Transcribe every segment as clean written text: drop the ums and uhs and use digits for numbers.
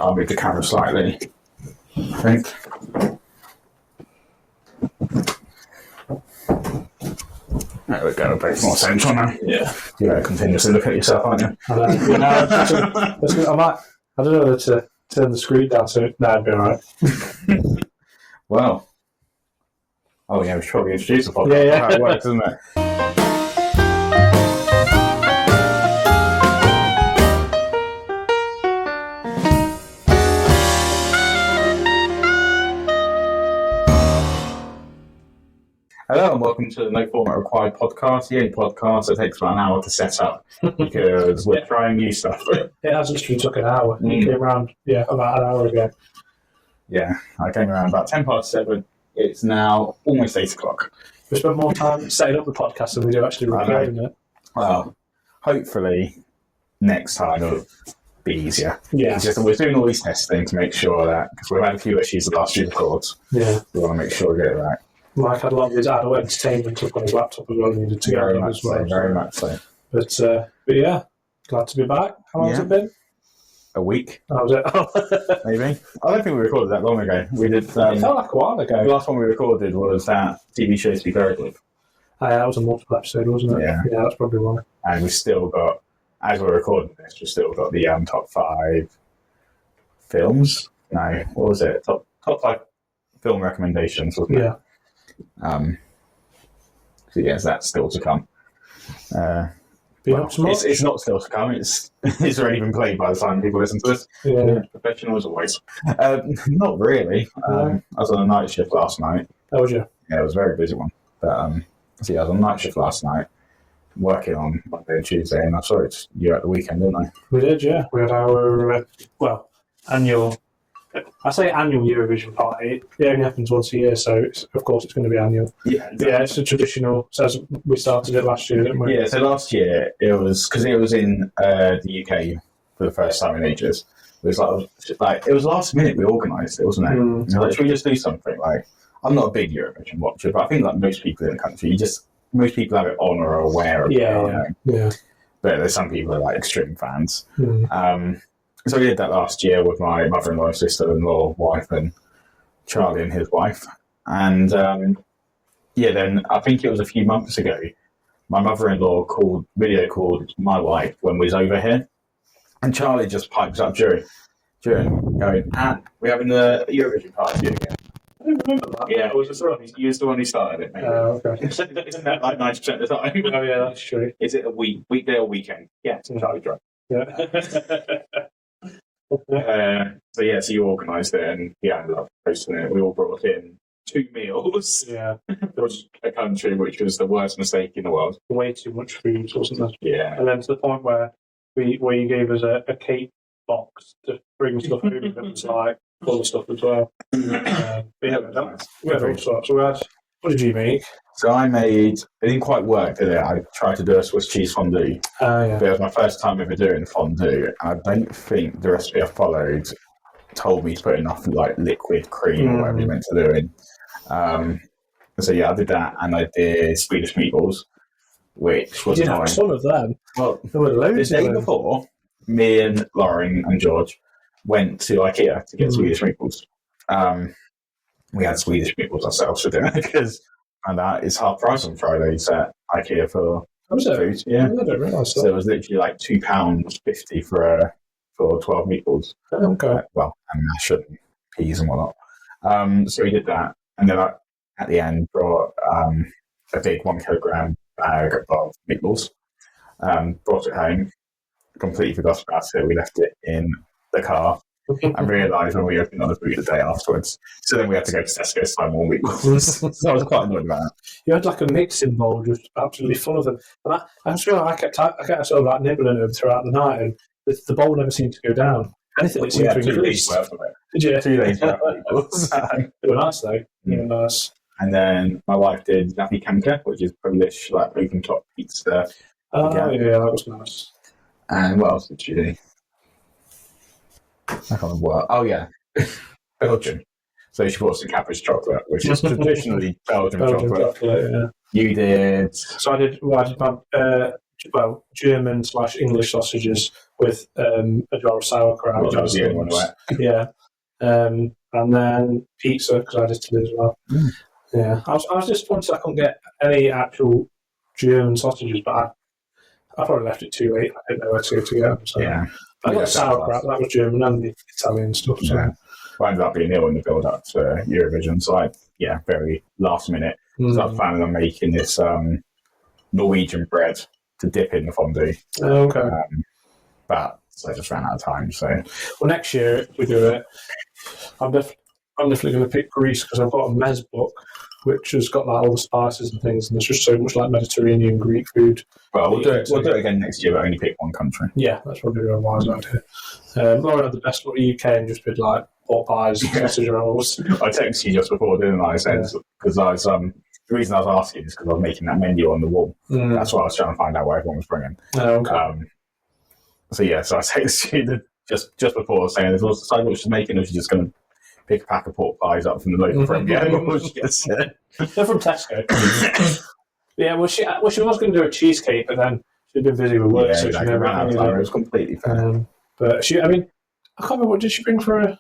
I'll move the camera slightly, I think. There we go, a bit more central now. Yeah. You gotta continuously look at yourself, aren't you? I don't know whether to turn the screen down so that'd be alright. Well. Oh yeah, we should probably introduce the podcast. Yeah. How it works, isn't it? Hello and welcome to the No Format Required podcast, the only podcast that takes about an hour to set up because we're trying new stuff. It has literally took an hour. It came around, about an hour ago. Yeah, I came around about 7:10. It's now almost 8 o'clock. We spent more time setting up the podcast than we do actually recording it. Well, hopefully next time it'll be easier. Yeah. It's just that we're doing all these testing to make sure that, because we've had a few issues the last few records, Yeah. we want to make sure we get it right. Mike had a lot of his adult entertainment up on his laptop as well. Needed to Very get much as well. so, very much so. But yeah, glad to be back. How long has it been? A week, How was it? maybe. I don't think we recorded that long ago. We did. It felt like a while ago. The last one we recorded was that TV show Speak Very Good. That was a multiple episode, wasn't it? Yeah. Yeah, that's probably why. And we've still got, as we're recording this, we've still got the top 5 films. No, what was it? Top 5 film recommendations, wasn't it? Yeah. So yes, that's still to come. It's not still to come. It's already been played by the time people listen to this. Yeah. Professional as always. Not really. I was on a night shift last night. How was you? Yeah, it was a very busy one. But so yeah, I was on a night shift last night, working on Monday and Tuesday, and I saw it you at the weekend, didn't I? We did, yeah. We had our annual. I say annual Eurovision Party. It only happens once a year, so of course it's going to be annual. Yeah, exactly. Yeah, it's a traditional. So we started it last year, didn't we? Yeah, so last year it was because it was in the UK for the first time in ages. It was like it was last minute we organised it, wasn't it? Mm. Like, should we just do something? Like, I'm not a big Eurovision watcher, but I think like most people in the country, most people have it on or are aware of it. Yeah. But there's some people who are like extreme fans. Mm. So we did that last year with my mother-in-law, sister-in-law, wife, and Charlie and his wife. And then I think it was a few months ago, my mother-in-law video called my wife when we was over here, and Charlie just pipes up during going, "Anne, we're having the Eurovision Party again." I don't remember that. Yeah, it was the one who started it. Maybe. Okay. Isn't that like 90% of the time? Oh yeah, that's true. Is it a weekday or weekend? Yeah, it's Charlie drunk. Yeah. So you organised it, and I ended up posting it. We all brought in 2 meals. Yeah. There was a country which was the worst mistake in the world. Way too much food, wasn't there? Yeah. And then to the point where you gave us a cake box to bring stuff food that was like full of stuff as well. We had all sorts. So what did you make? So it didn't quite work, did it? I tried to do a Swiss cheese fondue. Yeah. But it was my first time ever doing fondue. I don't think the recipe I followed told me to put enough like liquid cream or whatever you meant to do in. So yeah, I did that, and I did Swedish meatballs, which was you didn't have a ton of them. Well, there were loads the day before, me and Lauren and George went to IKEA to get Swedish meatballs. We had Swedish meatballs ourselves for dinner because it's half price on Fridays at IKEA for food. Yeah, I don't realise that. So it was literally like £2.50 for 12 meatballs. Okay. And mash and peas and whatnot. So we did that, and then at the end brought a big 1 kilogram bag of meatballs. Brought it home. Completely forgot about it. We left it in the car. And realised when we opened on the boot the day afterwards. So then we had to go to Tesco to buy more meatballs. So I was quite annoyed about that. You had like a mixing bowl just absolutely full of them. And I just feel like I kept sort of like nibbling them throughout the night, and the bowl never seemed to go down. Anything seemed to increase. 2 days worth of it. Did you? 2 days worth of meatballs. They were nice though. They were nice. And then my wife did Nappy Kanka, which is Polish like open top pizza. Oh yeah, that was nice. And what else did she do? I can't remember what. Oh yeah, Belgium. So she bought some Cadbury's chocolate, which is traditionally Belgian chocolate. Yeah. You did. So I did my German/English sausages with a jar of sauerkraut. Which I was the only one who ate. Yeah. And then pizza, because I did today as well. Mm. Yeah. I was disappointed I couldn't get any actual German sausages, but I probably left it too late. I didn't know where to go to get them. So. Yeah. I got sauerkraut, that was German and the Italian stuff. So. Yeah. I ended up being ill in the build up to Eurovision, so very last minute. So I was planning on making this Norwegian bread to dip in the fondue. Oh, okay. But I just ran out of time. So, well, next year if we do it, I'm definitely going to pick Greece because I've got a mez book which has got like all the spices and things, and there's just so much like Mediterranean Greek food. Well, we'll do it again next year, but only pick one country. Yeah, that's probably a wise idea. Lauren had the best one in the UK and just did like pork pies, sausage rolls. I texted you just before, didn't I? Because I was the reason I was asking is because I was making that menu on the wall. That's why I was trying to find out what everyone was bringing. Oh, okay. So I texted you just before saying, "Is what she's making, or she's just going to pick a pack of pork pies up from the local front." Yeah, they're from Tesco. Yeah, well, she was going to do a cheesecake, but then she'd been busy with work, so she never ran out of time. It was completely fair. But I can't remember what did she bring for her.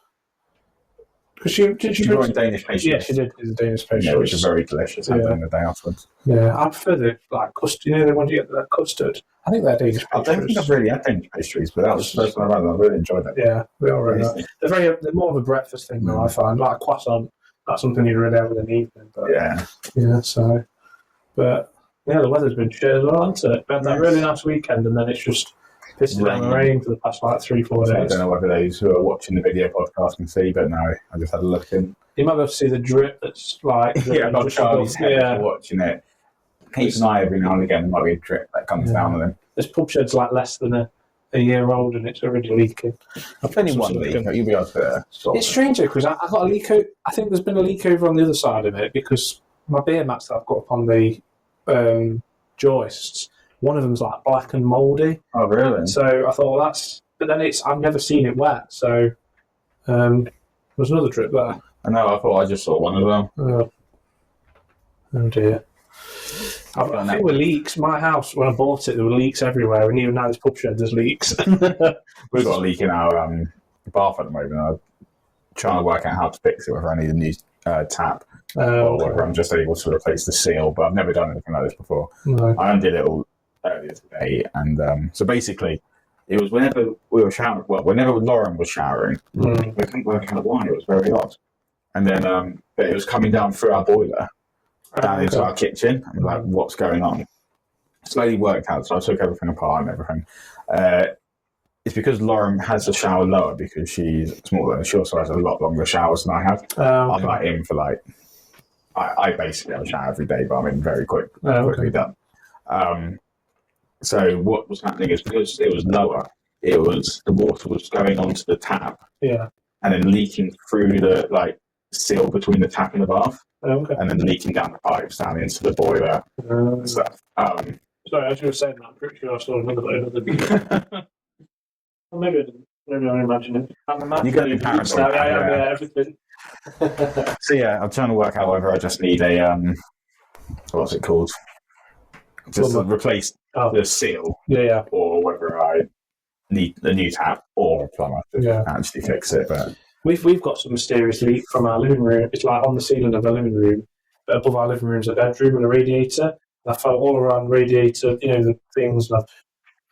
Because she brought Danish pastry. Yeah, she did. It's a Danish pastry, which is very delicious. Having the day afterwards. Yeah, I prefer the custard. You know, the ones you get that custard. I think they're Danish pastries. I don't think I've really had Danish pastries, but that was the first one I had. I really enjoyed that. Yeah, we all really are. They're more of a breakfast thing, though. I find like a croissant. That's something you'd really have in an evening. But, yeah. So, but the weather's been shit as well, hasn't it? We had that really nice weekend, and then it's just pissed down the rain for the past 3-4 days. I don't know whether those who are watching the video podcast can see, but no, I just had a look in. You might be able to see the drip that's like... not Charlie's head watching it. Keeps an eye every now and again. There might be a drip that comes down on him. This pub shed's like less than a year old and it's already leaking. I've only one leak. You'll be able to It's strange though, because I got a leak out. I think there's been a leak over on the other side of it because my beer mats that I've got up on the joists, one of them's like black and mouldy. Oh, really? So I thought, that's... But then I've never seen it wet, so there's another drip there. I know, I thought I just saw one of them. Oh dear. I think with leaks, my house, when I bought it, there were leaks everywhere, and even now this pub shed, there's leaks. We've got a leak in our bath at the moment. I'm trying to work out how to fix it, whether I need a new tap or whether I'm just able to replace the seal, but I've never done anything like this before. No. I undid it all earlier today, and so basically, it was whenever we were showering, whenever Lauren was showering, we couldn't work out why. It was very odd. And then but it was coming down through our boiler, down into our kitchen. I'm like, what's going on? Slowly worked out, so I took everything apart and everything. It's because Lauren has a shower lower because she's smaller and she also has a lot longer showers than I have. I'm like in for I basically have a shower every day, but I'm in very quickly done. So what was happening is because it was lower, the water was going onto the tap, and then leaking through the seal between the tap and the bath, and then leaking down the pipes down into the boiler and stuff. Sorry, as you were saying that, I'm pretty sure I saw another video. Well, maybe I didn't. Maybe I'm imagining. You got your parents now, everything. So I'm trying to work out whether I just need a what's it called? Just replace the seal, or whether I need a new tap or a plumber to actually fix it. But we've got some mysterious leak from our living room. It's like on the ceiling of the living room, but above our living room is a bedroom and a radiator. And I felt all around the radiator, the things, and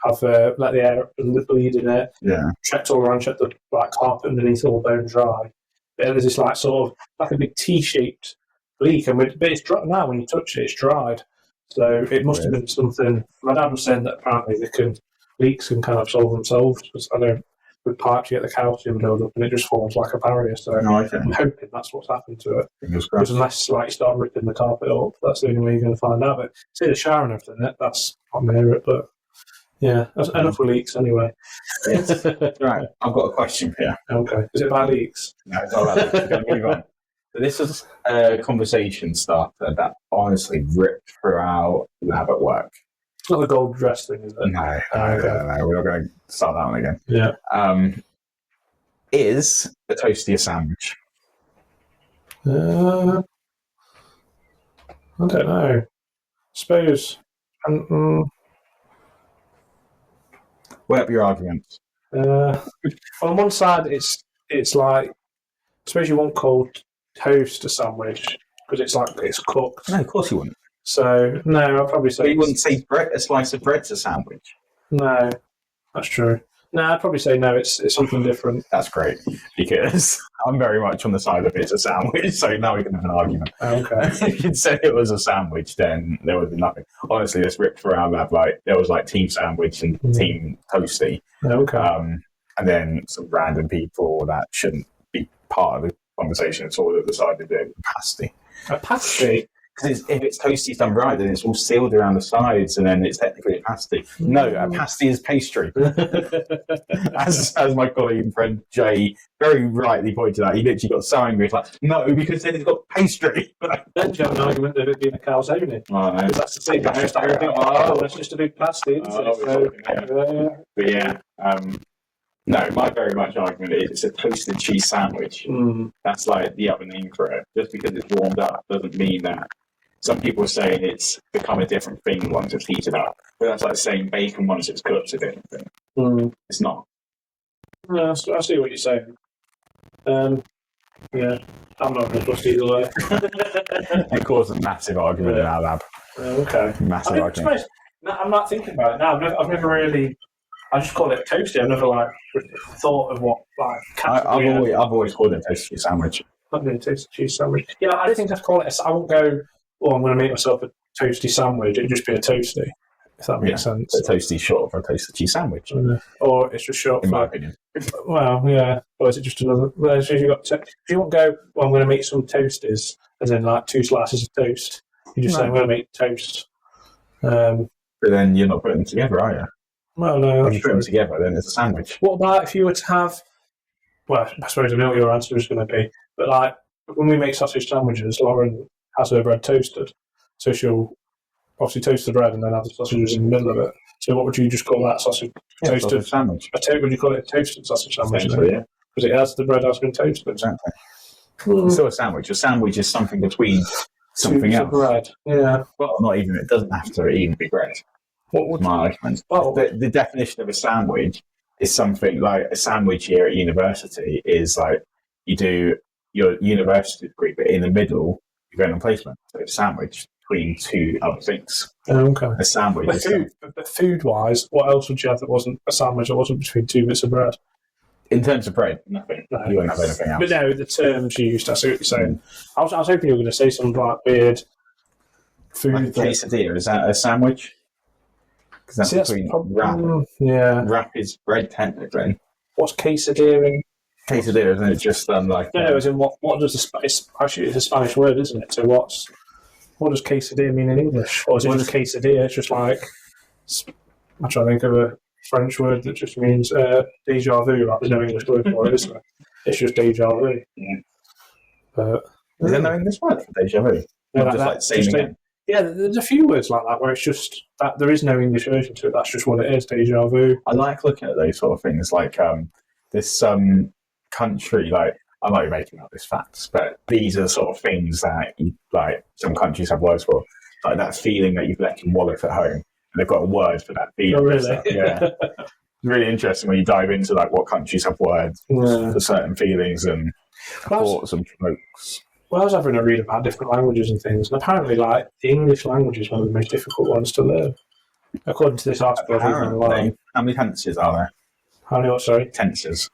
I've let the air bleed in it. Yeah. Checked all around, checked the carpet underneath, all bone dry. But there's this sort of like a big T-shaped leak, but it's dry now. When you touch it, it's dried. So it must have been something. My dad was saying that apparently leaks can kind of solve themselves. Because I know with pipes you get the calcium build up and it just forms like a barrier. So I'm hoping that's what's happened to it. Because unless you start ripping the carpet up, that's the only way you're going to find out. But see the shower and everything, that's not near it. But that's enough with leaks anyway. Yes. Right, I've got a question here. Okay, is it about leaks? No, it's not about leaks. We're going to move on. So this is a conversation starter that honestly ripped through our lab at work. It's not the gold dress thing, is it? No, we're not going to start that one again. Yeah. Is a toastie a sandwich? I don't know. I suppose. Weigh up your arguments. Well, on one side, it's like, I suppose you won't call toast a sandwich because it's cooked. No, of course you wouldn't. So no, I'll probably say. But you wouldn't say a slice of bread's a sandwich. No, that's true. No, I'd probably say no. It's something different. That's great because I'm very much on the side of it's a sandwich. So now we can have an argument. Okay. If you'd said it was a sandwich, then there would be nothing. Honestly, this ripped for our lab. Like there was like team sandwich and team toasty. Okay. And then some random people that shouldn't be part of the conversation at all that decided to do pasty. A pasty. Because if it's toasty done right, then it's all sealed around the sides, and then it's technically a pasty. No, a pasty is pastry. as my colleague and friend Jay very rightly pointed out, he literally got so angry. He's like, no, because then it's got pastry. Then you have an argument of it being a calzone. Oh, no. That's the same. That's just a big pasty, isn't it? But yeah, no, my very much argument is it's a toasted cheese sandwich. That's like the other name for it. Just because it's warmed up doesn't mean that. Some people are saying it's become a different thing once it's heated up. But that's like saying bacon once it's cooked is a different thing. It's not. No, I see what you're saying. Yeah, I'm not going to trust either way. It caused a massive argument in our lab. Okay. Massive argument. I'm not thinking about it now. I've never really. I just call it toasty. I've never thought of what I've always called it a toasty sandwich. I'm going to toast cheese sandwich. Yeah, I don't think I'd call it. I won't go. I'm going to make myself a toasty sandwich. It'd just be a toasty, if that makes sense. A toasty short for a toasted cheese sandwich, or it's just short. In my opinion. Well, yeah. Or is it just another? Well, if you won't go. I'm going to make some toasties, as in like 2 slices of toast. You just say I'm going to make toast. But then you're not putting them together, are you? Well, no. If you put them together, then it's a sandwich. What about if you were to have? Well, I suppose I know what your answer is going to be. But when we make sausage sandwiches, Lauren has her bread toasted, so she'll obviously toast the bread and then have the sausages in the middle of it. So what would you just call that sausage? Toasted sausage sandwich. Would you call it a toasted sausage sandwich? Yeah, because the bread has been toasted. Exactly. It's still a sandwich. A sandwich is something between something else. Bread. Yeah. Well, not even. It doesn't have to even be bread. What would my argument? Well, the definition of a sandwich is something like a sandwich here at university is like you do your university degree, but in the middle you go on placement. So it's a sandwich between 2 other things. Okay. A sandwich. But food-wise, what else would you have that wasn't a sandwich that wasn't between 2 bits of bread? In terms of bread, nothing. No. You won't have anything else. But no, the terms used, I see what you're saying. I was hoping you were going to say some weird food. Like a quesadilla, is that a sandwich? Because that's between wrap. Yeah. Wrap is bread technically. What's quesadilla in? Quesadilla, isn't it? Just like no, as in what does actually it's a Spanish word, isn't it? So what does quesadilla mean in English? Or is it just quesadilla? It's just like I'm trying to think of a French word that just means déjà vu. Like, there's no English word for it, is there? It's just déjà vu. Yeah. But is there no English word for déjà vu? No, just like saying again. Yeah, there's a few words like that where it's just that there is no English version to it. That's just what it is, déjà vu. I like looking at those sort of things, like this country, like I might be making up these facts, but these are the sort of things that some countries have words for, like that feeling that you've left your wallet at home, and they've got a word for that feeling. Oh, really? Yeah. It's really interesting when you dive into what countries have words for certain feelings and thoughts and provokes. Well, I was having a read about different languages and things, and apparently, the English language is one of the most difficult ones to learn, according to this article. Apparently, how many tenses are there? How many? What? Sorry, tenses.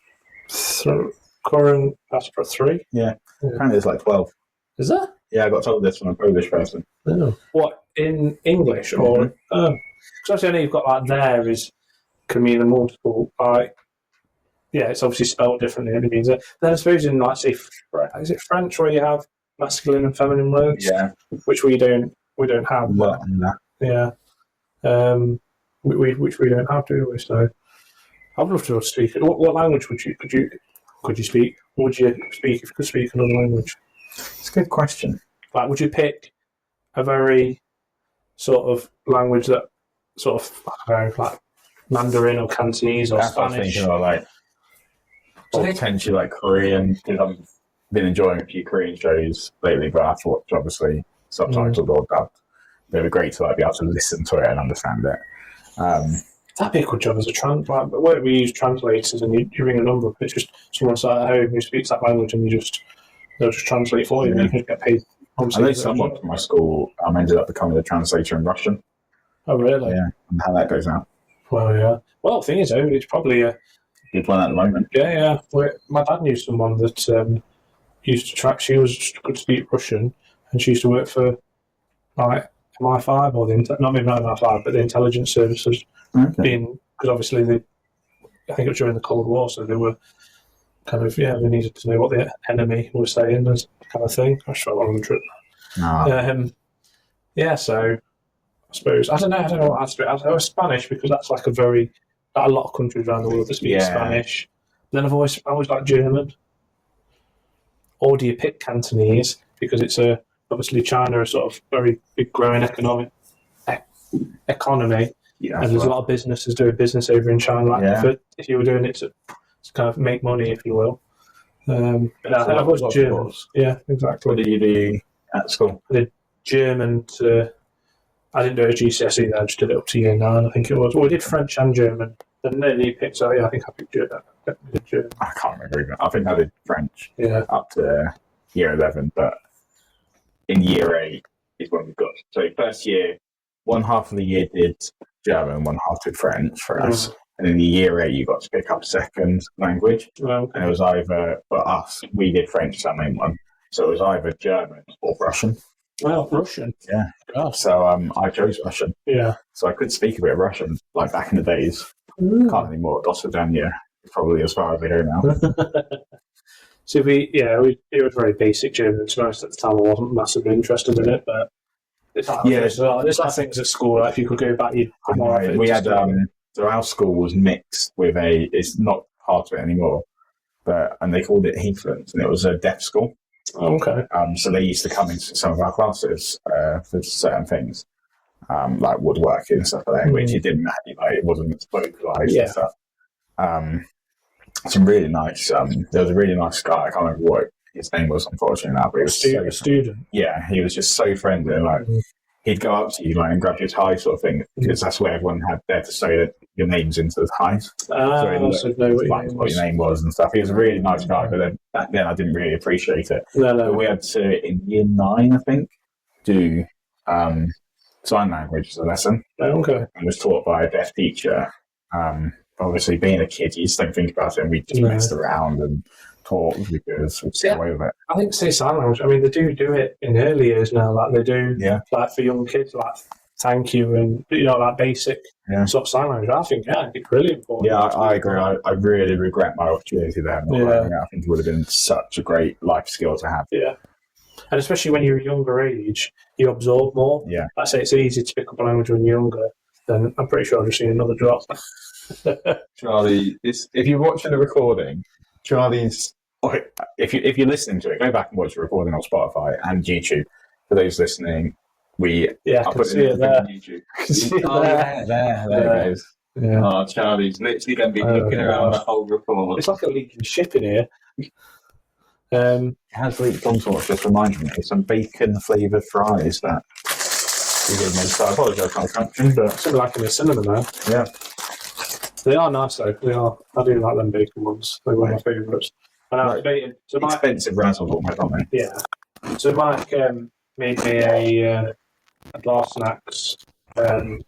Current. That's for 3. Yeah. Apparently, there's 12. Is there? Yeah, I got told this from a Polish person. Oh. What in English or? Because obviously, I know you've got there can mean a multiple. Yeah, it's obviously spelled differently. It means it. Then I suppose in say, is it French where you have masculine and feminine words? Yeah, which we don't have. Well, yeah, which we don't have, do we? So I'd love to speak. What language could you speak? Would you speak if you could speak another language? It's a good question. Would you pick a very sort of language that sort of I don't know, like Mandarin or Cantonese or Spanish? I was thinking of potentially Korean, because I've been enjoying a few Korean shows lately, but I thought obviously subtitled or dubbed. It would be great to be able to listen to it and understand it. That'd be a good job as a where we use translators and you ring a number up, it's just someone sat at home who speaks that language and they'll just translate for you and you can get paid. I know someone from my school ended up becoming a translator in Russian. Oh, really? Yeah, and how that goes out. Well, yeah. Well, the thing is, it's probably a good one at the moment. Yeah. My dad knew someone that used to track. She could speak Russian, and she used to work for like MI5 or not maybe not MI5, but the intelligence services. Okay. Because obviously I think it was during the Cold War, so they were kind of they needed to know what the enemy was saying, as kind of thing. I just felt on the trip. So I suppose I don't know what answer it. I was Spanish because that's like a lot of countries around the world that speak Spanish. Then I've always liked German. Or do you pick Cantonese because it's obviously China is sort of very big growing economy, yeah, and there's a lot of businesses doing business over in China. If you were doing it to kind of make money, if you will. I was German. Yeah, exactly. What did you do at school? I did German I didn't do a GCSE there, I just did it up to year 9, I think it was. Well, we did French and German. And then you picked, I think I picked German. I can't remember even. I think I did French up to year 11, but in year 8 is when we got. So first year, one half of the year did German, one half did French for us. And in the year 8, you got to pick up second language. Okay. And it was either, for us, we did French, that main one. So it was either German or Russian. Well, Russian. Yeah. Oh. So I chose Russian. Yeah. So I could speak a bit of Russian, like back in the days. Can't anymore. Dosvidanya is probably as far as I go now. So it was very basic German. To be honest, at the time I wasn't massively interested in it, but it's like things at school. Like if you could go back, you'd put more effort. We had so our school was mixed with it's not part of it anymore, and they called it Heathlands, and it was a deaf school. Oh, okay. So they used to come into some of our classes for certain things, like woodworking and stuff like that, which it didn't matter, like it wasn't vocalised and stuff. Some really nice. There was a really nice guy. I can't remember what his name was, unfortunately, now, but he was a student. Yeah, he was just so friendly. Like he'd go up to you and grab your tie, sort of thing, because that's where everyone had there to say that your name's into the ties. So know what your name was and stuff. He was a really nice guy, but then back then I didn't really appreciate it. No. But we had to, in year 9, I think, do sign language as a lesson. Oh, okay. And was taught by a deaf teacher. Obviously, being a kid, you just don't think about it, and we just messed around and talked because we get away with it. I think sign language, I mean, they do it in early years now, like they do, like for young kids, like thank you and, like basic sort of sign language. I think, it's really important. Yeah, I agree. I really regret my opportunity there. I think it would have been such a great life skill to have. Yeah. And especially when you're a younger age, you absorb more. Yeah. I say it's easy to pick up a language when you're younger, then I'm pretty sure I've just seen another drop. Charlie, if you're watching the recording, Charlie's... If you're listening to it, go back and watch the recording on Spotify and YouTube. For those listening, I'll put it there. On YouTube. There it goes. Yeah. Oh, Charlie's literally going to be looking around the whole record. It's like a leaking ship in here. It has leaked on sort of, just reminded me of some bacon flavoured fries that you gave me. So I apologise for the country, but something like in the cinema now. Yeah. They are nice though. They are. I do like them bacon ones. They're one of my favourites. And I was debating. So expensive razzles, aren't they? Yeah. So Mike made me a bar snacks board.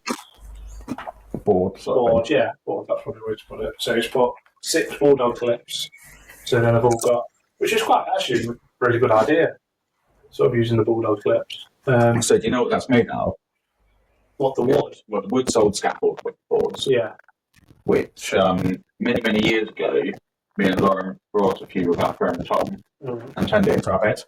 Board. That's probably the way to put it. So he's put 6 bulldog clips. So then I've all got, which is quite actually a really good idea. Sort of using the bulldog clips. So do you know what that's made out of? What, the wood? Well, the wood sold scaffold boards. Yeah. Which many years ago, me and Lauren brought a few with our friend Tom and turned it into our bed.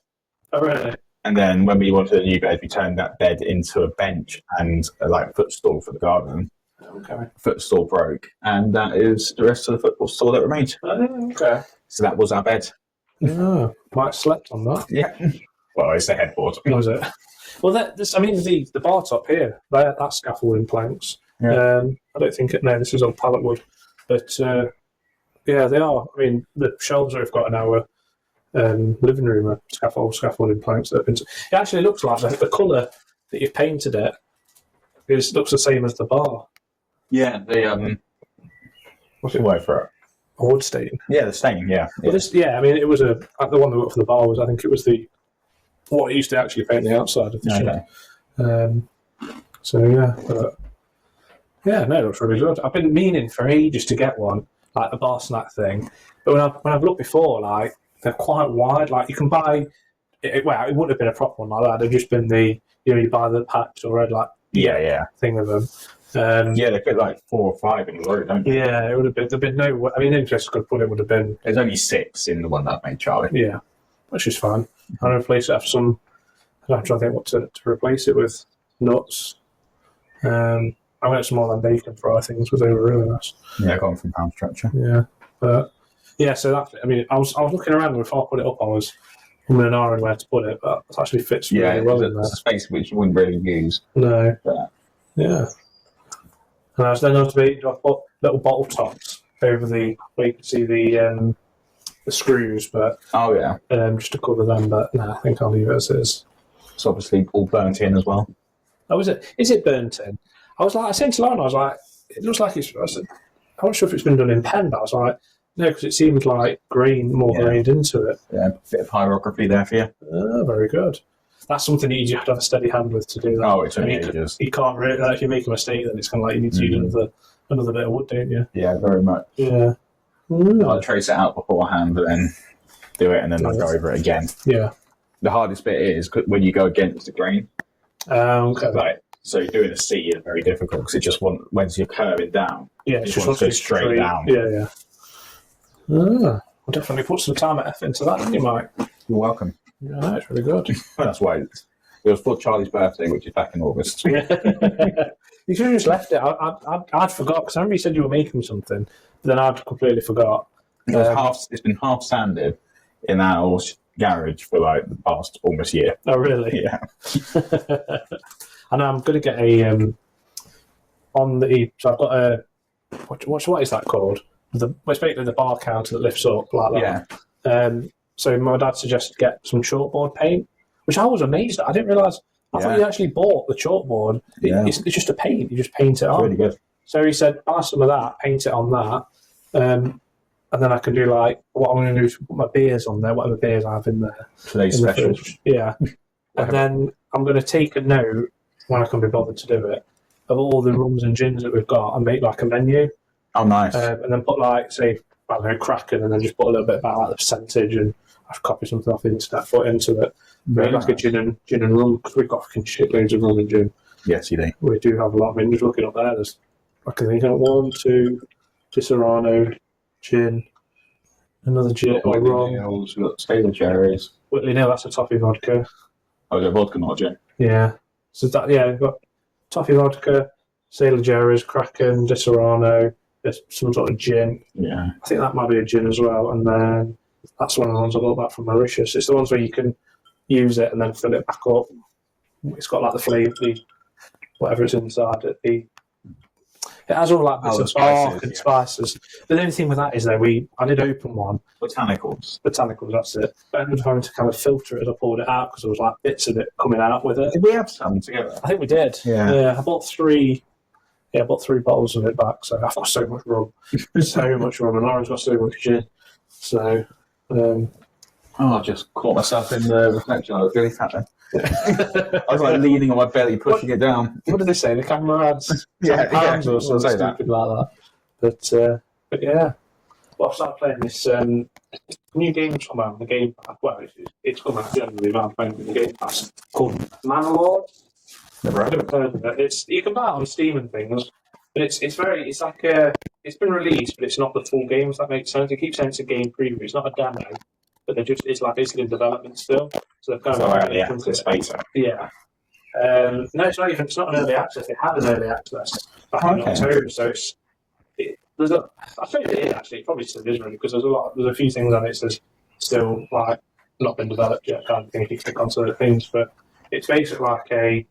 Oh, really? And then when we wanted a new bed, we turned that bed into a bench and a footstool for the garden. Okay. Footstool broke, and that is the rest of the footstool that remained. Oh, okay. So that was our bed. Oh, Mike slept on that. Yeah. Well, it's the headboard. Was it? Well, the bar top here, that's scaffolding planks. Yeah. I don't think this is on pallet wood, but they are. I mean, the shelves that we've got in our living room are scaffolding planks. It actually looks like the colour that you've painted it looks the same as the bar. Yeah, the What's the word for it? A wood stain. Yeah, the stain. Yeah. Well, this, I mean, it was the one that worked for the bar was, I think it was what it used to actually paint the outside of the shed. So yeah, but yeah, no, it looks really good. I've been meaning for ages to get one, like the bar snack thing. But when I've looked before, like they're quite wide. Like you can buy, it wouldn't have been a proper one like that. They've just been you buy the packs already, like thing of them. They fit like 4 or 5 in a row, don't they? Yeah, it would have been. There'd been no. I mean, the interest could put it would have been. There's only 6 in the one that I made, Charlie. Yeah, which is fine. I'll replace it after some. I'm trying to think what to replace it with. Nuts. I went some more than bacon fry things, because they were really nice. Yeah, gone from pound structure. Yeah, but yeah. So that's. I mean, I was looking around before I put it up. I was umming and ahhing where to put it, but it actually fits really well in there. It's a space which you wouldn't really use. No. But, yeah. And I was then going to put little bottle tops over where you can see the screws, but just to cover them. But no, I think I'll leave it as is. It's obviously all burnt in as well. Oh, is it? Is it burnt in? I said to Lauren, I was like, it looks like it's. I said, I'm not sure if it's been done in pen, but I was like, no, because it seemed like more grained into it. Yeah, a bit of hierography there for you. Oh, very good. That's something that you have to have a steady hand with to do that. Oh, it's only ages. You can't really, if you make a mistake, then it's kind of like you need to use another bit of wood, don't you? Yeah, very much. Yeah. I'll trace it out beforehand and then do it, and then I'll go over it again. Yeah. The hardest bit is when you go against the grain. Okay. So doing a C is very difficult because it just once you're curving down, it just wants to go straight down. Yeah. We'll definitely put some time and effort into that, didn't you, Mike? You're welcome. Yeah, it's really good. That's why it was for Charlie's birthday, which is back in August. You should have just left it. I'd forgot, because I remember you said you were making something, but then I'd completely forgot. It's been half sanded in our garage for like the past almost year. Oh, really? Yeah. And I'm going to get so I've got a, what is that called? It's basically the bar counter that lifts up like that. Yeah. So my dad suggested get some chalkboard paint, which I was amazed at. I didn't realise. I thought you actually bought the chalkboard. It's just a paint. You just paint it on. Really good. So he said, buy some of that, paint it on that, and then I can do what I'm going to do is put my beers on there, whatever beers I have in there. Today's special. Yeah. And then I'm going to take a note, when I can be bothered to do it, of all the rums and gins that we've got and make like a menu. Oh, nice. And then put say, I don't know, Kraken, and then just put a little bit about the percentage, and I've copied something off the internet, put into it. Make like a gin and rum, because we've got fucking shitloads of rum and gin. Yes, you do. We do have a lot. I mean, just looking up there, I can think of 1, 2, Disaronno, gin, another gin, or rum. We've got Sailor Cherries. Whitley Nil, that's a toffee vodka. Oh, is it vodka, not gin? Yeah. So we've got toffee vodka, Sailor Jerry's, Kraken, Disaronno, there's some sort of gin. Yeah. I think that might be a gin as well. And then that's one of the ones I bought back from Mauritius. It's the ones where you can use it and then fill it back up. It's got like the flavour, whatever is inside it. It has all that bits of spark and spices. But the only thing with that is that I did open one. Botanicals, that's it. But I ended up having to kind of filter it as I poured it out, because there was like bits of it coming out with it. Did we have some together? I think we did. Yeah. I bought 3. Yeah, I bought 3 bottles of it back. So I've got so much rum. So much rum. And Lauren's got so much gin. So, I just caught myself in the reflection. I was really fat then. I was like leaning on my belly, pushing it down. What did they say? The camera adds pounds or something stupid like that. But yeah. Well, I started playing this new game that's come out on the Game Pass. Well, it's come out generally, but I'm playing with the Game Pass, called Manowar. Never heard of it. You can buy it on Steam and things, but it's been released, but it's not the full game, if that makes sense. It keeps saying it's a game preview. It's not a demo, but it's like basically in development still. So they've kind of space. Yeah. No, it's not an early access. They had an early access back in October, so I think it is actually. It probably still is really, because there's a few things on it that's still like not been developed yet. Kind of thing if you click on certain things, but it's basically it's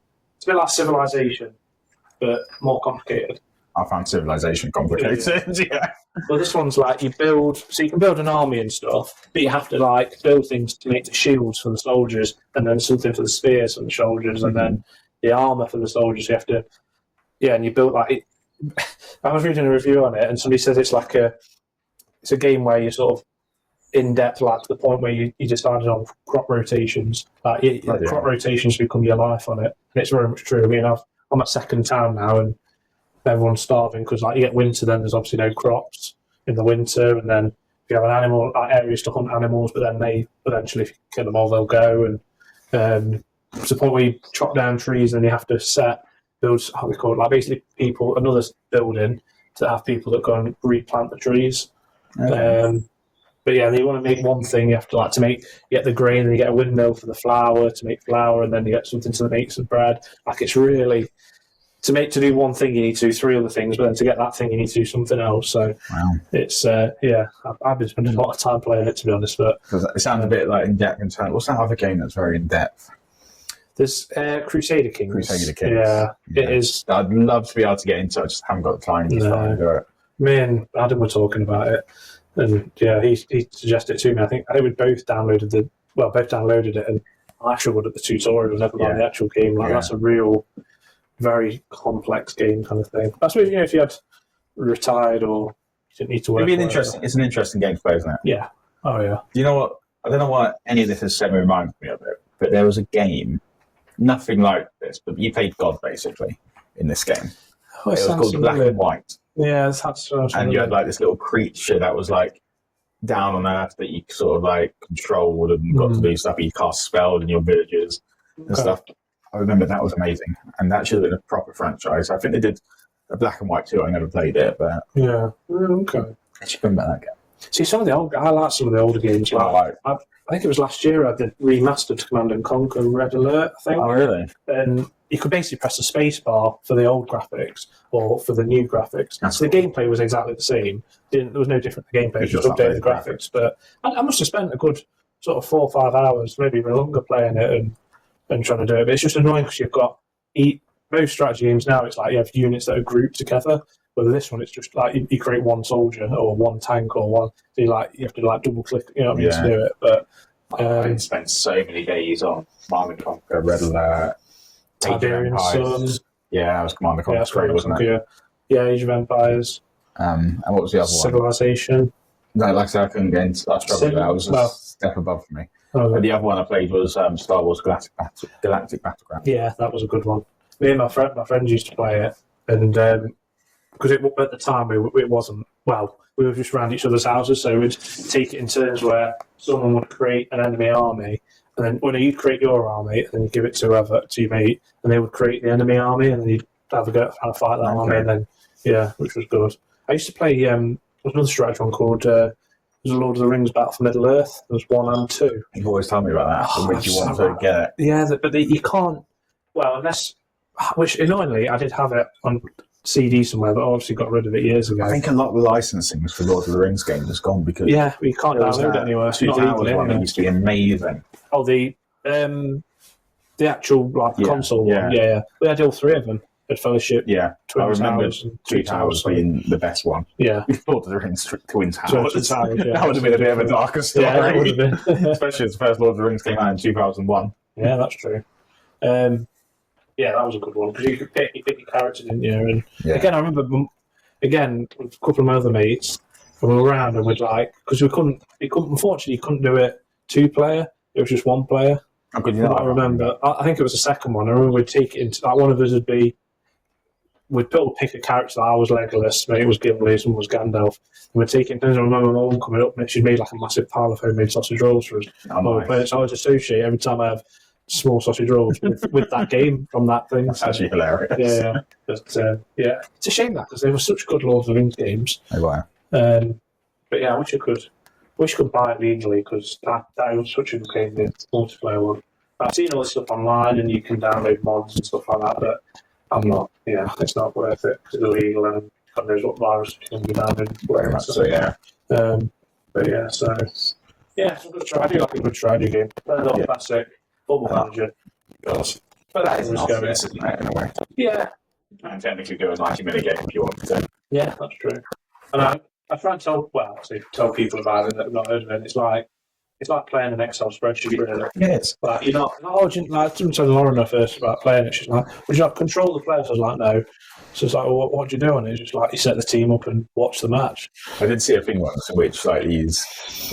a bit like Civilization, but more complicated. I found Civilization complicated. Yeah. Well, this one's like you can build an army and stuff, but you have to like build things to make the shields for the soldiers, and then something for the spears for the soldiers, and then the armor for the soldiers. You have to, and you build I was reading a review on it, and somebody says it's like it's a game where you're sort of in depth, like to the point where you decided on crop rotations. Like crop rotations become your life on it, and it's very much true. I mean, I'm at second town now, and everyone's starving because like you get winter, then there's obviously no crops in the winter, and then if you have an animal like areas to hunt animals, but then they eventually if you kill them all, they'll go, and to the point where you chop down trees and you have to build how they call it, like basically another building to have people that go and replant the trees. Okay. But yeah, you want to make one thing, you have to get the grain, and you get a windmill for the flour to make flour, and then you get something to make some bread. Like it's really to do one thing, you need to do three other things, but then to get that thing, you need to do something else. So it's I've been spending a lot of time playing it, to be honest. But it sounds a bit like in depth. What's that other game that's very in depth? There's Crusader Kings. Yeah, it is. I'd love to be able to get into it. I just haven't got the time to try and do it. Me and Adam were talking about it. And yeah, he suggested it to me. I think we both downloaded it, and I struggled at the tutorial, never mind the actual game. That's a real, very complex game kind of thing. That's what, if you had retired or you didn't need to work. It's an interesting game to play, isn't it? Yeah. Oh yeah. You know what? I don't know why any of this has reminded me of it, but there was a game, nothing like this, but you played God basically in this game. It was called Black and White. Yeah, that's and you had like this little creature that was like down on Earth that you sort of like controlled and got to do stuff. You cast spells in your villages and stuff. I remember that was amazing, and that should have been a proper franchise. I think they did a Black and White too. I never played it, but yeah, okay. I should remember that game. See, I like some of the older games. I think it was last year I did remastered Command and Conquer Red Alert. I think. Oh, really? And you could basically press the space bar for the old graphics or for the new graphics. So the gameplay was exactly the same. There was no different for gameplay, just updated the graphics. But I must have spent a good sort of 4 or 5 hours, maybe even longer, playing it and trying to do it. But it's just annoying because you've got most strategy games now. It's like you have units that are grouped together. But this one, it's just like you create one soldier or one tank or one. So you have to double click, to do it. But I spent so many days on Command and Conquer Red Alert. Tiberian Sun. Yeah, it was Command and Conquer, wasn't it? Yeah, Age of Empires. And what was the other Civilization. No, like I said, I couldn't get into that. I struggled with that. It was a step above for me. But the other one I played was Star Wars Galactic Battleground. Yeah, that was a good one. Me and my friends used to play it, and because at the time it wasn't, we were just around each other's houses, so we'd take it in turns where someone would create an enemy army, and then you'd create your army, and then you give it to your mate, and they would create the enemy army, and then you'd have a go at trying to fight that army, and then, which was good. I used to play, there was another strategy one called, there's a Lord of the Rings Battle for Middle Earth. There was 1 and 2. You've always told me about that, which you want to get it. Yeah, but you can't, which annoyingly, I did have it on CD somewhere, but I obviously got rid of it years ago. I think a lot of the licensing for Lord of the Rings games has gone because you can't download it anywhere. It's not legal one that used to be amazing. Oh, the actual console one. Yeah. We had all 3 of them at Fellowship. Yeah, Twin I remember Towers, Two Towers being the best one. Yeah, Lord of the Rings Twin Towers. That would have been a bit of a darker story. Yeah, that would have been. Especially as the first Lord of the Rings came out in 2001. Yeah, that's true. Yeah, that was a good one because you could pick your character, didn't you? And again, I remember with a couple of my other mates, we were around and we'd because we couldn't unfortunately, you couldn't do it 2-player. It was just 1 player. How could you not? I remember. I think it was the second one. I remember we'd take it into one of us would be. We'd pick a character. I was Legolas, mate was Gimli, someone was Gandalf. And we'd take it. And I remember my mum coming up and she'd made a massive pile of homemade sausage rolls for us. Nice. So I was associate every time I have small sausage rolls with that game from that thing. That's actually hilarious. Yeah. But it's a shame because they were such good Lord of the Rings games. They were. But yeah, I wish I could buy it legally because that was such a good game, the multiplayer one. I've seen all this stuff online and you can download mods and stuff like that, but I'm not. Yeah, it's not worth it because it's illegal and God knows what virus can be downloaded. Very much so, yeah. But yeah, so it's a good try. I do like a good strategy game. Not classic Football Manager. But that is not isn't it, in a way? Yeah. And technically do a 90-minute game if you want to. Yeah, that's true. And I try and tell people about it that have not heard of it. It's like it's like playing an Excel spreadsheet, really. Yes. Like, you're not, like, someone told Lauren first about playing it, she's like, would you not control the players? I was like, no. So it's like, well, what do you do on it? It's just like, you set the team up and watch the match. I did see a thing once in which like these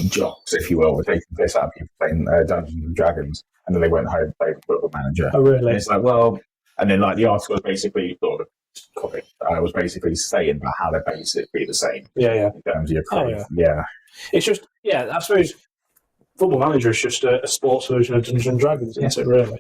jocks, if you will, were taking piss out of people playing Dungeons and Dragons, and then they went home and played Football Manager. Oh, really? And it's like, well, and then like the article was basically sort of copy. Was basically saying about how they're basically the same. Yeah. In terms of your Oh, crew. Yeah. It's just, I suppose Football Manager is just a sports version of Dungeons and Dragons, isn't it, really?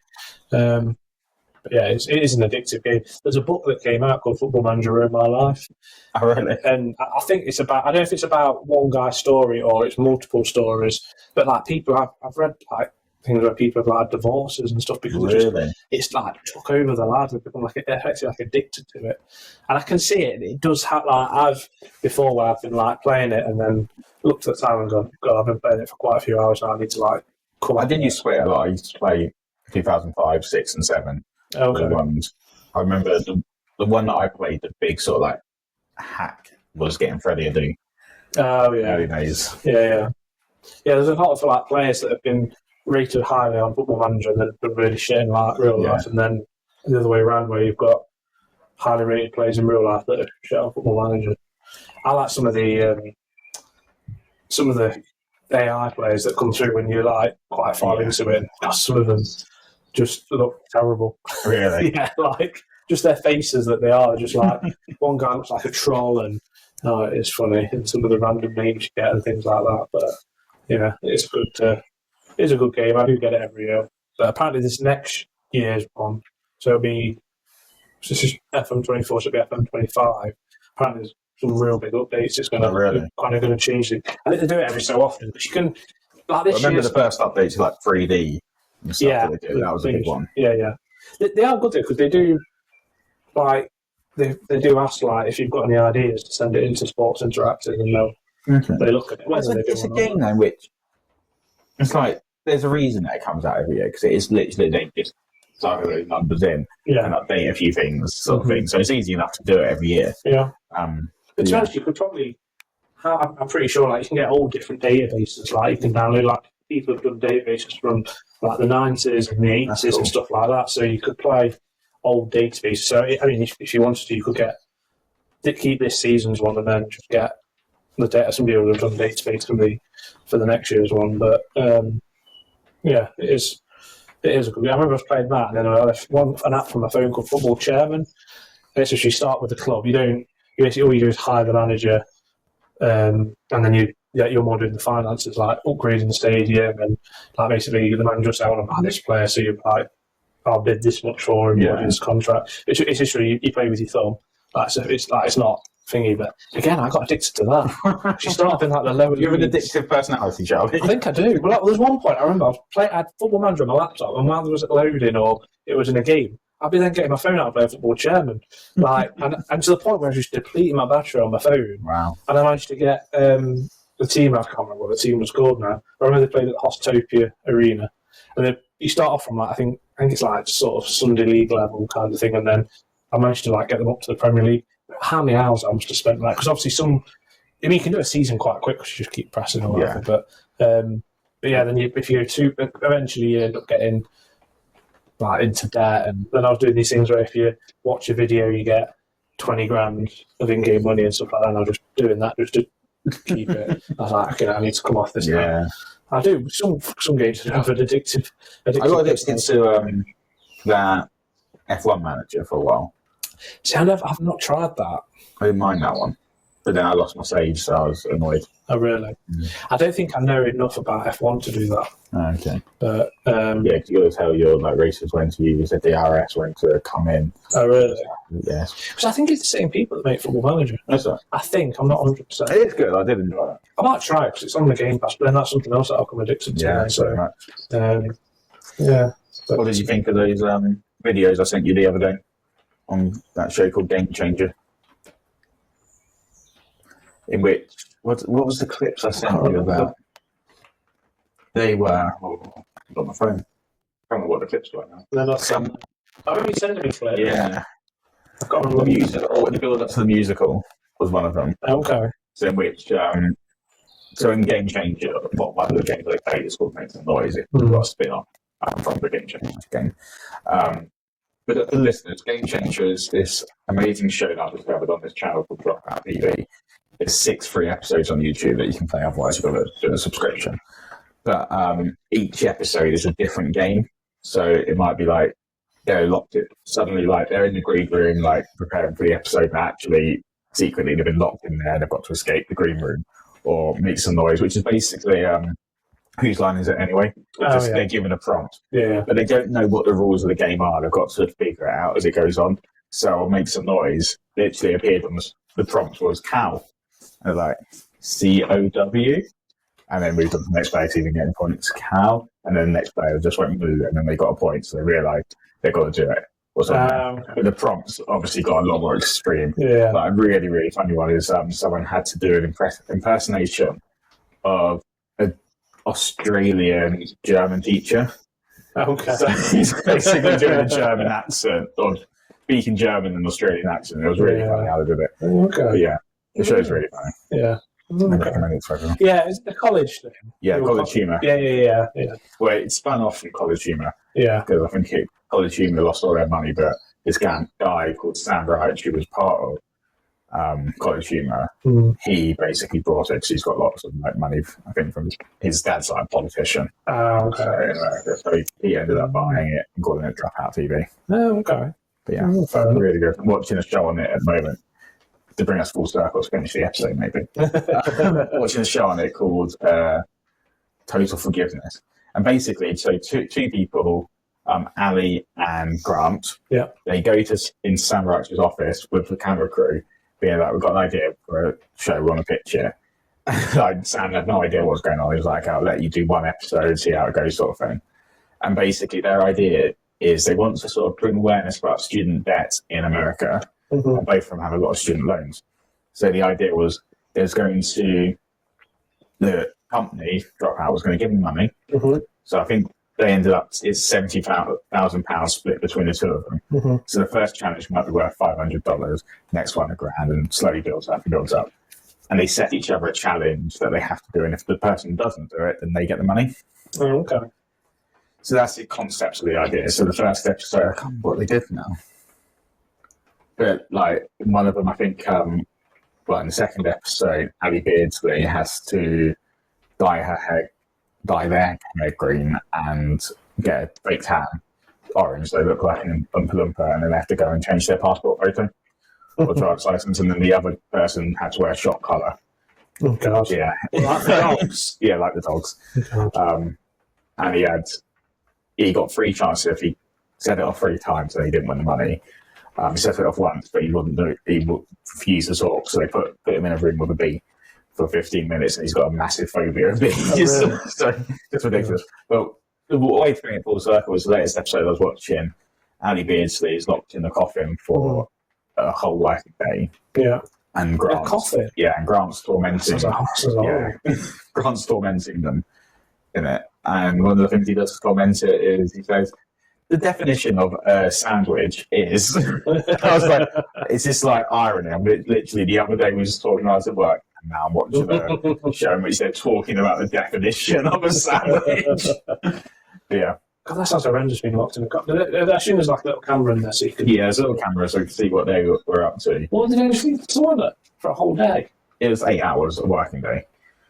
But yeah, it is an addictive game. There's a book that came out called Football Manager Ruined My Life. Oh, really? And I think it's about, I don't know if it's about one guy's story or it's multiple stories, but like people, I've read like things where people have had divorces and stuff because it's like took over the lads. They've become like effectively like addicted to it. And I can see it. It does have like I've been like playing it and then looked at the time and gone, God, I've been playing it for quite a few hours now. I need to like come. I didn't used to play a lot. I used to play 2005, 6, and 7. Okay. The ones I remember the one that I played, the big sort of like hack was getting Freddy Adu. Oh yeah. Early days. Yeah. There's a lot of like players that have been rated highly on Football Manager and then been really shit in like real life, and then the other way around where you've got highly rated players in real life that are shit on Football Manager. I like some of the AI players that come through when you're like quite far into it. Some of them just look terrible. Really? Yeah, like just their faces that they are. Just like one guy looks like a troll, and it's funny. And some of the random names you get and things like that. But yeah, it's good. It's a good game. I do get it every year. But apparently this next year's one, so it'll be this is FM24, so it'll be FM25. Apparently there's some real big updates. It's going to kind of going to change it. I think they do it every so often, but you can like this. I remember the first updates like 3D. And stuff that was a big one. Yeah. They are good though because they do like they do ask like if you've got any ideas to send it into Sports Interactive and they look at it. It's a game though which it's like there's a reason that it comes out every year because it is literally they just type those numbers in and update a few things sort of thing. So it's easy enough to do it every year. Yeah. But to be honest, you could probably I'm pretty sure like you can get all different databases. Like you can download like people have done databases from like the 90s and the 80s and stuff like that. So you could play old databases. So I mean, if you wanted to, you could keep this season's one and then just get the data. Somebody would have done database for the next year's one. But it is a good game. I remember I was playing that, and then I left an app from my phone called Football Chairman. And it's actually start with the club. You basically all you do is hire the manager, and then you're more doing the finances, like upgrading the stadium, and like basically the manager say, I want to buy this player, so you're like, I'll bid this much for him, his contract. It's literally you play with your thumb. Like, so it's not thingy, but again, I got addicted to that. She started in like the lower. You have an addictive personality, Charlie. I think I do. Well, there's one point I remember I had Football Manager on my laptop, and while there was loading or it was in a game, I'd be then getting my phone out and playing Football Chairman, like, and to the point where I was just depleting my battery on my phone. Wow! And I managed to get the team. I can't remember what the team was called now. I remember they played at the Hostopia Arena, and then you start off from like I think it's like sort of Sunday League level kind of thing, and then I managed to like get them up to the Premier League. How many hours I must have spent like because obviously you can do a season quite quick because you just keep pressing or whatever. But yeah, then if you go too, eventually you end up getting like into debt, and then I was doing these things where if you watch a video you get 20 grand of in-game money and stuff like that, and I was just doing that just to keep it. I was like, okay, I need to come off this now. I do. Some games have an addictive I got addicted to that F1 manager for a while. See, I've not tried that. I didn't mind that one. But then I lost my save, so I was annoyed. Oh, really? I don't think I know enough about F1 to do that. Okay. But you've got to tell your like racers when to use the DRS, when to come in. Oh, really? Yes. Because I think it's the same people that make Football Manager. That's right. I think. I'm not 100%. It is good. I did enjoy it. I might try it because it's on the Game Pass, but then that's something else that I'll come addicted to. Yeah, so much. Yeah. What did you think of those videos I sent you the other day on that show called Game Changer? In which, what was the clips I sent you about? They were, I've got my phone. I can't remember what the clips were now. No, not some. I remember you sending me clips. Yeah. I can't remember the musical, or the build up to the musical was one of them. Okay. So in which So in Game Changer, one of the games they played is called Make Some Noise. It's got a spin-off from the Game Changer game. But for listeners, Game Changer is this amazing show that I discovered on this channel called Dropout TV. There's 6 free episodes on YouTube that you can play, otherwise you've got to do a subscription. But each episode is a different game. So it might be like they're locked in, suddenly like they're in the green room, like preparing for the episode, but actually secretly they've been locked in there and they've got to escape the green room. Or Make Some Noise, which is basically whose line is it anyway? They're given a prompt. Yeah. But they don't know what the rules of the game are. They've got to figure it out as it goes on. So Make Some Noise literally appeared on the prompt was cow. And they're like, COW? And then moved on to the next player to even getting points, cow. And then the next player just went moo, and then they got a point. So they realised they've got to do it. But the prompts obviously got a lot more extreme. Yeah. But a really, really funny one is someone had to do an impersonation of an Australian German teacher. Okay. So he's basically doing a German accent, or speaking German and Australian accent. It was really funny how they did it. Okay. But yeah, the show's really funny. Yeah. I recommend it for everyone. Yeah, it's the college thing. Yeah, College Humour. Yeah. Well, it spun off from College Humour. Yeah. Because I think College Humour lost all their money, but this guy called Sam Wright, who was part of College Humour, he basically brought it because he's got lots of money, I think, from his dad's like a politician. Okay. So he ended up buying it and calling it Dropout TV. Oh, okay. But yeah, really good. I'm watching a show on it at the moment to bring us full circle to finish the episode, maybe. Watching a show on it called Total Forgiveness. And basically, so two people, Ali and Grant, they go in Sam Wright's office with the camera crew, being like, we've got an idea for a show, we want to pitch it. Like, Sam had no idea what was going on. He was like, I'll let you do one episode, see how it goes, sort of thing. And basically, their idea is they want to sort of bring awareness about student debt in America. And both of them have a lot of student loans. So the idea was there's going to, the company, Dropout, was going to give them money. So I think they ended up, it's £70,000 split between the two of them. So the first challenge might be worth $500, next one $1,000, and slowly builds up. And they set each other a challenge that they have to do, and if the person doesn't do it, then they get the money. Okay. So that's the concept of the idea. So the first episode, I can't remember what they did now. But like one of them, I think, in the second episode, Ali Beardsley has to dye their hair green and get a fake tan orange. They look like an Oompa Loompa, and then they have to go and change their passport photo or driver's license. And then the other person had to wear a shot collar. Oh God! Yeah, like the dogs. Yeah, like the dogs. And he got 3 chances if he set it off 3 times, and he didn't win the money. He set it off once, but he wouldn't do it. He refused to talk, so they put him in a room with a bee for 15 minutes, and he's got a massive phobia of bees. Oh, really? So it's ridiculous. But the way to bring it full circle was the latest episode I was watching. Ali Beardsley is locked in a coffin for a whole working day. Yeah. And Grant's, coffin? Yeah, and Grant's tormenting them. Yeah. Grant's tormenting them in it. And one of the things he does to torment it is he says, the definition of a sandwich is... I was like, it's just like irony. I'm literally, the other day we were just talking about at work, and now I'm watching a show in which they're talking about the definition of a sandwich. Yeah. God, that sounds horrendous being locked in a coffin. I assume there's like a little camera in there so you can... Yeah, there's a little camera so you can see what they were up to. What did they sleep to toilet for a whole day? It was 8 hours a working day.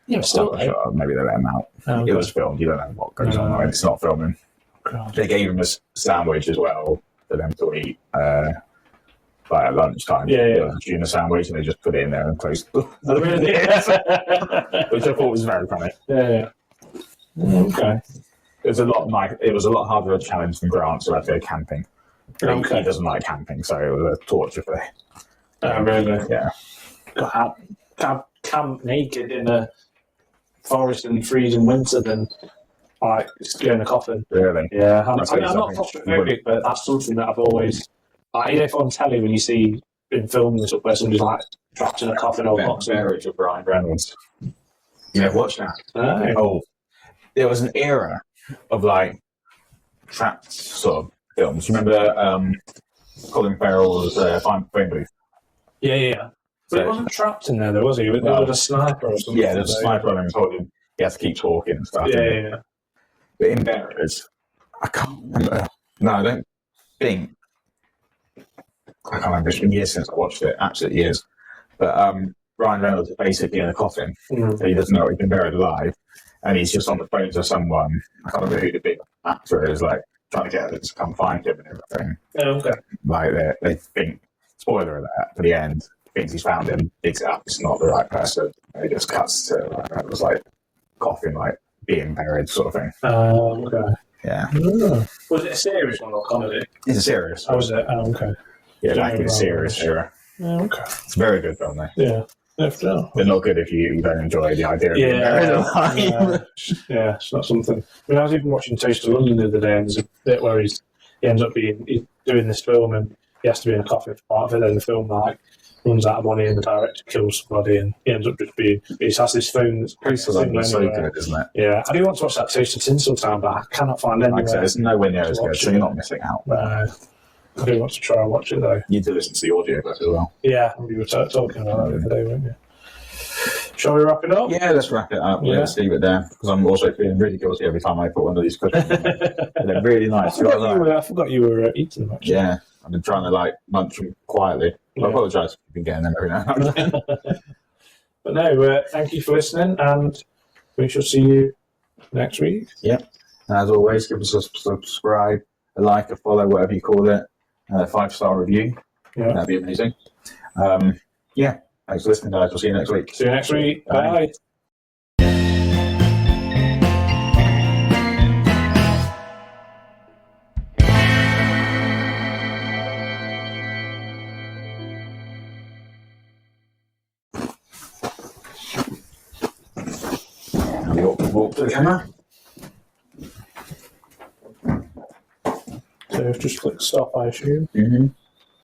Yeah, still. Sure, maybe they let him out. It was filmed. You don't know what goes on. It's not filming. God. They gave him a sandwich as well for them to eat like at lunchtime. Yeah. A tuna sandwich, and they just put it in there and closed the door. Oh, really? Which I thought was very funny. Yeah. Okay. It was a lot harder a challenge than Grant, so I had to go camping. He doesn't like camping, so it was a torture for him. Oh, really? Yeah. God, camp naked in a forest in freezing winter than like just go in a coffin. Really? Yeah. I'm not claustrophobic, but that's something that I've always like, you know, if on telly when you see in films or stuff where somebody's like trapped in a coffin or boxing. Marriage of Brian Reynolds. Yeah, watch that. Oh. There was an era of like trapped sort of films. You remember Colin Farrell's Phone Booth? Yeah. But he wasn't trapped in there, though, was he? There was a sniper or something. Yeah, there's a sniper on him and told him he has to keep talking and stuff. Yeah. But in Bearers, I can't remember. No, I don't think. I can't remember. It's been years since I watched it. Absolutely years. But Ryan Reynolds is basically in a coffin. Mm. He doesn't know he's been buried alive. And he's just on the phone to someone. I can't remember who the big actor is, like, trying to get them to come find him and everything. Oh, okay. Like, they think, spoiler alert, for the end, thinks he's found him, digs it up, it's not the right person. And he just cuts to, it was like, coffin, like, being buried sort of thing. Okay. Yeah. Oh. Was it a serious one or comedy? It's a serious. Oh, was it? Oh, okay. Yeah, back in the serious era. Oh, okay. It's a very good film, though. Yeah. Definitely. But not good if you don't enjoy the idea of being buried alive. Yeah, it's not something. I mean, I was even watching Toast of London the other day, and there's a bit where he ends up he's doing this film, and he has to be in a coffin for part of it. Then the film runs out of money, and the director kills somebody, and he ends up just being. He just has this phone that's Toast of London is so good, isn't it? Yeah, I do want to watch that Toast of Tinseltown, but I cannot find anywhere. Like I said, it's nowhere near as good, so you're not missing out. I do want to try and watch it though. You need to listen to the audio book as well. Yeah, we were talking about that today, weren't you? Shall we wrap it up? Yeah, let's wrap it up. Yeah. Let's leave it there because I'm also feeling really guilty every time I put one of these cushions on. They're really nice. I forgot you were eating them actually. Yeah, I've been trying to munch them quietly. Yeah. I apologise if you've been getting them every now and again. But no, thank you for listening, and we shall see you next week. Yep. And as always, give us a subscribe, a like, a follow, whatever you call it, and a 5-star review. Yeah. That'd be amazing. Yeah. Thanks for listening, guys. We'll see you next week. See you next week. Bye. Walk to the camera. So just click stop, I assume. Mm-hmm.